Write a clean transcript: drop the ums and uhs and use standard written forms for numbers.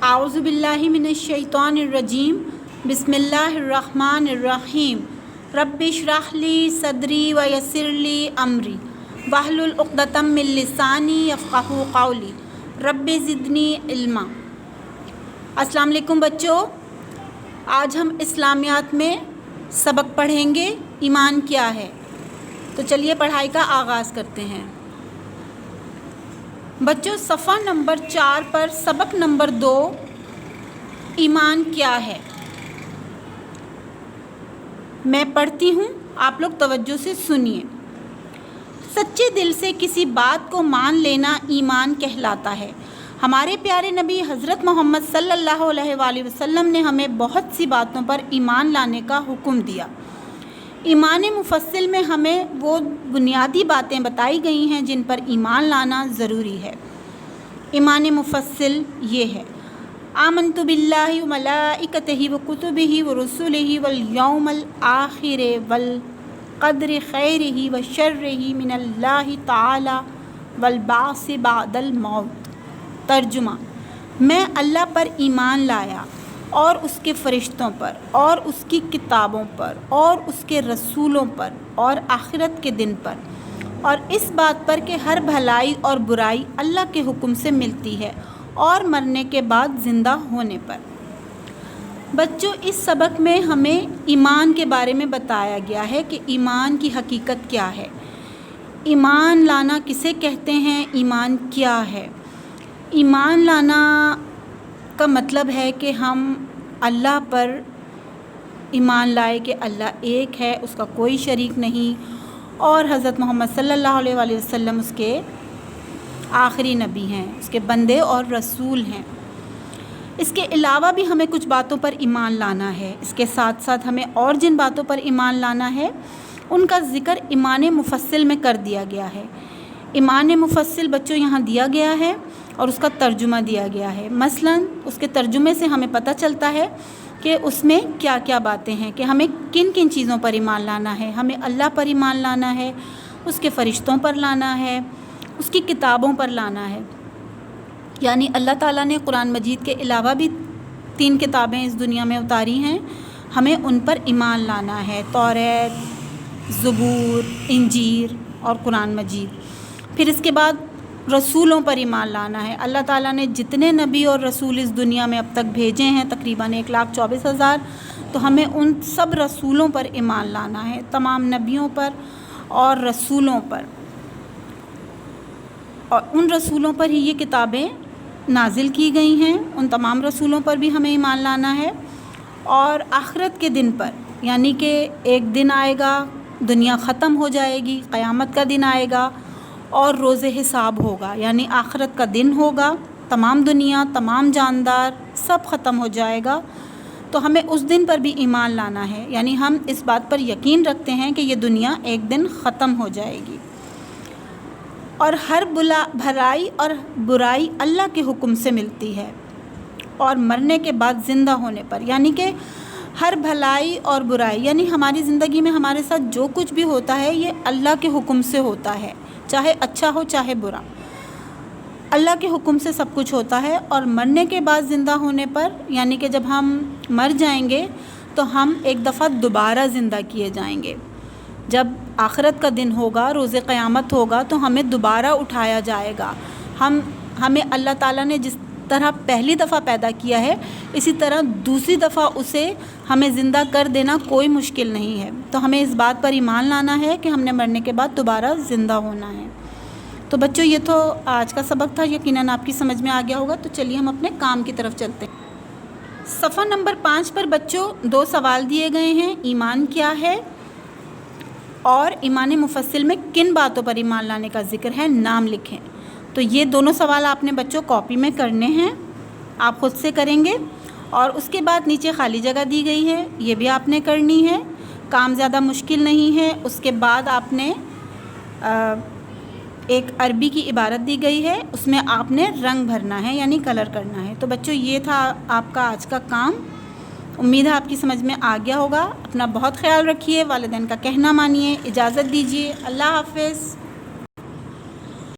अऊज़ु बिल्लाहि मिनश्शैतानिर्रजीम बिस्मिल्लाहिर्रहमानिर्रहीम रब्बिश्रह ली सदरी व यस्सिर ली अमरी वहलुल उक़दतम मिन लिसानी यफ़क़हू क़ौली रब्बि ज़िदनी इल्मा। अस्सलाम वालेकुम बच्चों, आज हम इस्लामियात में सबक पढ़ेंगे ईमान क्या है। तो चलिए पढ़ाई का आगाज़ करते हैं। बच्चों, सफ़ा नंबर 4 पर सबक नंबर 2 ईमान क्या है, मैं पढ़ती हूँ, आप लोग तवज्जो से सुनिए। सच्चे दिल से किसी बात को मान लेना ईमान कहलाता है। हमारे प्यारे नबी हज़रत मोहम्मद सल्लल्लाहु अलैहि वसल्लम ने हमें बहुत सी बातों पर ईमान लाने का हुक्म दिया। ईमान मुफस्सिल में हमें वो बुनियादी बातें बताई गई हैं जिन पर ईमान लाना ज़रूरी है। ईमान मुफस्सिल ये है: आमनतु बिल्लाहि व मलाइकतिहि व कुतुबिहि व रुसुलिहि वल यौमिल आखिर वल क़द्रि खैरिहि व शर्रिहि मिनल्लाहि ताला वल बाअस बअदल मौत। तर्जुमा: मैं अल्लाह पर ईमान लाया और उसके फ़रिश्तों पर और उसकी किताबों पर और उसके रसूलों पर और आखिरत के दिन पर और इस बात पर कि हर भलाई और बुराई अल्लाह के हुक्म से मिलती है और मरने के बाद ज़िंदा होने पर। बच्चों, इस सबक में हमें ईमान के बारे में बताया गया है कि ईमान की हकीकत क्या है, ईमान लाना किसे कहते हैं, ईमान क्या है। ईमान लाना का मतलब है कि हम अल्लाह पर ईमान लाए कि अल्लाह एक है, उसका कोई शरीक नहीं, और हज़रत मोहम्मद सल्लल्लाहु अलैहि वसल्लम उसके आखिरी नबी हैं, उसके बंदे और रसूल हैं। इसके अलावा भी हमें कुछ बातों पर ईमान लाना है। इसके साथ साथ हमें और जिन बातों पर ईमान लाना है उनका ज़िक्र ईमान मुफस्सिल में कर दिया गया है। ईमान मुफस्सिल बच्चों यहाँ दिया गया है और उसका तर्जुमा दिया गया है। मसलन उसके तर्जुमे से हमें पता चलता है कि उसमें क्या क्या बातें हैं, कि हमें किन किन चीज़ों पर ईमान लाना है। हमें अल्लाह पर ईमान लाना है, उसके फ़रिश्तों पर लाना है, उसकी किताबों पर लाना है। यानी अल्लाह ताला ने कुरान मजीद के अलावा भी 3 किताबें इस दुनिया में उतारी हैं, हमें उन पर ईमान लाना है: तौरात, ज़बूर, इंजील और कुरान मजीद। फिर इसके बाद रसूलों पर ईमान लाना है। अल्लाह ताला ने जितने नबी और रसूल इस दुनिया में अब तक भेजे हैं, तकरीबन 1,24,000, तो हमें उन सब रसूलों पर ईमान लाना है, तमाम नबियों पर और रसूलों पर। और उन रसूलों पर ही ये किताबें नाजिल की गई हैं, उन तमाम रसूलों पर भी हमें ईमान लाना है। और आखिरत के दिन पर, यानी कि एक दिन आएगा, दुनिया ख़त्म हो जाएगी, क़यामत का दिन आएगा और रोज़े हिसाब होगा, यानी आखिरत का दिन होगा, तमाम दुनिया, तमाम जानदार सब ख़त्म हो जाएगा। तो हमें उस दिन पर भी ईमान लाना है, यानी हम इस बात पर यकीन रखते हैं कि ये दुनिया एक दिन ख़त्म हो जाएगी। और हर भलाई और बुराई अल्लाह के हुक्म से मिलती है और मरने के बाद ज़िंदा होने पर, यानी कि हर भलाई और बुराई, यानी हमारी ज़िंदगी में हमारे साथ जो कुछ भी होता है ये अल्लाह के हुक्म से होता है, चाहे अच्छा हो चाहे बुरा, अल्लाह के हुक्म से सब कुछ होता है। और मरने के बाद ज़िंदा होने पर, यानी कि जब हम मर जाएंगे तो हम एक दफ़ा दोबारा ज़िंदा किए जाएंगे। जब आखिरत का दिन होगा, रोज़े क़यामत होगा, तो हमें दोबारा उठाया जाएगा। हमें अल्लाह ताला ने जिस तरह पहली दफ़ा पैदा किया है, इसी तरह दूसरी दफ़ा उसे हमें ज़िंदा कर देना कोई मुश्किल नहीं है। तो हमें इस बात पर ईमान लाना है कि हमने मरने के बाद दोबारा ज़िंदा होना है। तो बच्चों, ये तो आज का सबक था, यकीनन आपकी समझ में आ गया होगा। तो चलिए हम अपने काम की तरफ चलते हैं। सफ़ा नंबर 5 पर बच्चों 2 सवाल दिए गए हैं: ईमान क्या है और ईमान मुफस्सिल में किन बातों पर ईमान लाने का ज़िक्र है, नाम लिखें। तो ये दोनों सवाल आपने बच्चों कॉपी में करने हैं, आप ख़ुद से करेंगे। और उसके बाद नीचे खाली जगह दी गई है, ये भी आपने करनी है, काम ज़्यादा मुश्किल नहीं है। उसके बाद आपने एक अरबी की इबारत दी गई है, उसमें आपने रंग भरना है, यानी कलर करना है। तो बच्चों, ये था आपका आज का काम। उम्मीद है आपकी समझ में आ गया होगा। अपना बहुत ख्याल रखिए, वालिदैन का कहना मानिए। इजाज़त दीजिए, अल्लाह हाफ़िज़।